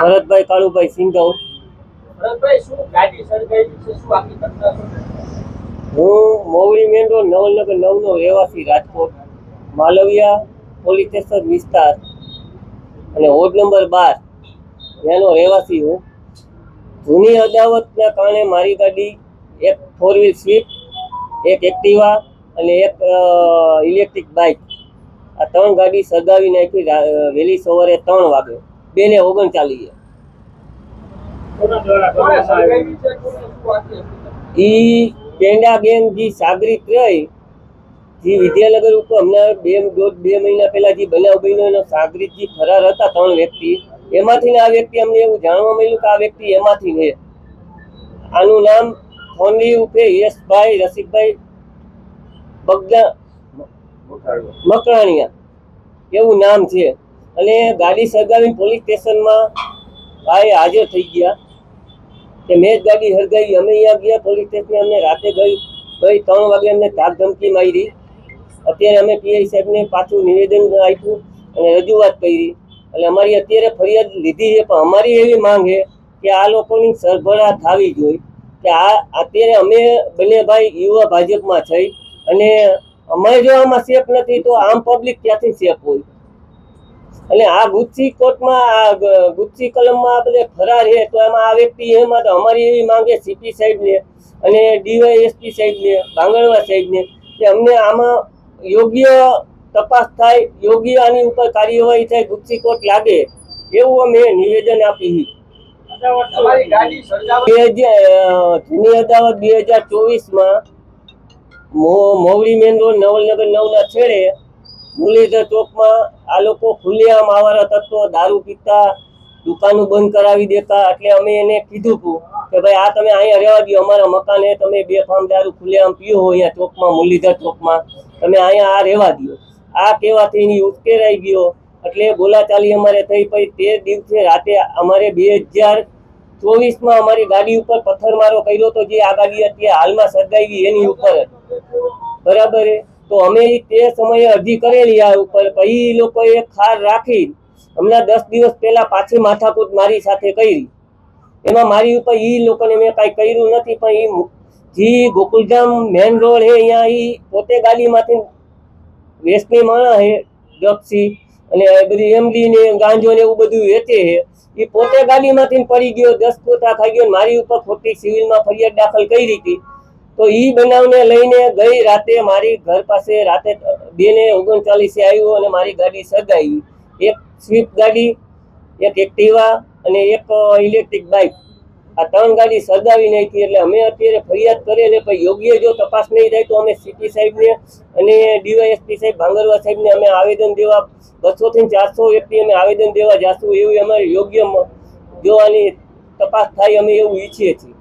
ભરતભાઈ કાળુભાઈ સિંઘવ. ભરતભાઈ, શું ગાડી સળગાવી છે, શું આખી ઘટના શું? હું મોવડી મેન રોડ નવલનગર 9 નો રહેવાસી, રાજકોટ માલવિયા પોલીસ સ્ટેશન વિસ્તાર અને વોર્ડ નંબર 12 ત્યાંનો રહેવાસી હું. જૂની અદાવતના કારણે મારી ગાડી, એક 4 વ્હીલ સ્વિફ્ટ, એક એક્ટિવા અને એક ઇલેક્ટ્રિક બાઇક, આ 3 ગાડી સળગાવી નાખી વહેલી સવારે 3 વાગે 2:39. ઈ પેંડા ગેંગ જે સાગરીત રહી, જે વિદ્યાનગર ઉપર હમણાં 2 મહિના પહેલા જે બનાવ બન્યો એનો સાગરીત જે ફરાર હતા 3 વ્યક્તિ, એમાંથી આ વ્યક્તિ અમને એવું જાણવા મળ્યું કે આ વ્યક્તિ એમાંથી છે. આનું નામ ફોનવી ઉર્ફે યશભાઈ રસિકભાઈ મકરાણીયા એવું નામ છે. અને ગાડી સળગાવીને પોલીસ સ્ટેશનમાં ભાઈ હાજર થઈ ગયા કે મેં જ ગાડી સળગાવી. અમે અહીંયા ગયા પોલીસ સ્ટેશન, અમને રાતે ગઈ 3 વાગે અમને ધાક ધમકી મારી. અત્યારે અમે પીઆઈ સાહેબને પાછું નિવેદન આપ્યું અને રજૂઆત કરી. એટલે અમારી અત્યારે ફરિયાદ લીધી છે, પણ અમારી એવી માંગ છે કે આ લોકોની સરભરા થવી જોઈએ કે અત્યારે અમે બંને ભાઈ યુવા ભાજપમાં થઈ અને અમે જો આમાં સેફ નથી તો આમ પબ્લિક ક્યાંથી સેફ હોય? અને આ ગુજસી કોર્ટમાં, આ ગુજસી કલમમાં આ બધે ફરાર છે, તો એમાં આ વ્યક્તિ એમાં તો અમારી એવી માંગે સીપી સાહેબને અને ડીવાયએસપી સાહેબને, બાંગણવા સાહેબને કે અમને આમાં યોગ્ય તપાસ થાય, યોગ્ય આની ઉપર કાર્યવાહી થાય, ગુજસી કોર્ટ લાગે એવું અમે નિવેદન આપી. જૂની અદાવત 2024માં મોવડી મેન રોડ નવલનગર 9 ના છેડે મુરલીધર ચોકમાં આ લોકો ખુલ્લેઆમ આવારા તત્વો દારૂ પીતા, દુકાનો બંધ કરાવી દેતા. એટલે અમે એને કીધું હતું કે ભાઈ આ તમે અહીંયા રહેવા દો, અમારા મકાને તમે બેફામ દારૂ ખુલ્લેઆમ પીઓ હો અહીંયા ચોકમાં, મુરલીધર ચોકમાં, તમે અહીંયા આ રહેવા દો. આ કહેવાથી એની ઉશ્કેરાઈ ગયો એટલે બોલાચાલી અમારે થઈ. પછી તે દિવસે રાતે અમારે 2024માં અમારી ગાડી ઉપર પથ્થરમારો કર્યો હતો, જે આ ગાડી અત્યારે હાલમાં સળગાવી એની ઉપર, બરાબર. તો અમે તે સમયે અરજી કરેલી આ ઉપર, પછી એ લોકોએ ખાર રાખી હમણાં 10 દિવસ પહેલા પાછી માથાકૂટ મારી સાથે કરી. એમાં મારી ઉપર એ લોકોને મેં કાંઈ કર્યું નથી. પણ એ જે ગોકુલધામ મેન રોડ છે અહીંયા એ પોતે ગાડીમાંથી વેચની માણસ છે, ડ્રગ્સી અને બધી એમડી ને ગાંજો ને એવું બધું વેચે છે. એ પોતે ગાડીમાંથી પડી ગયો, 10 પોતા ખાઈ ગયો, મારી ઉપર ખોટી સિવિલમાં ફરિયાદ દાખલ કરી હતી. તો એ બનાવને લઈને ગઈ રાતે મારી ઘર પાસે રાતે 2:39 આવ્યો અને મારી ગાડી સળગાવી. એક સ્વિફ્ટ ગાડી, એક એક્ટિવા અને એક ઇલેક્ટ્રિક બાઇક, આ 3 ગાડી સળગાવી નાખી. એટલે અમે અત્યારે ફરિયાદ કરીએ ને પછી યોગ્ય જો તપાસ નહીં થાય તો અમે સીપી સાહેબને અને ડીવાયએસપી સાહેબ ભાંગરવા સાહેબને અમે આવેદન દેવા 200 થી 400 વ્યક્તિ અમે આવેદન દેવા જાશું. એવું અમારે યોગ્ય જો આની તપાસ થાય અમે એવું ઈચ્છીએ છીએ.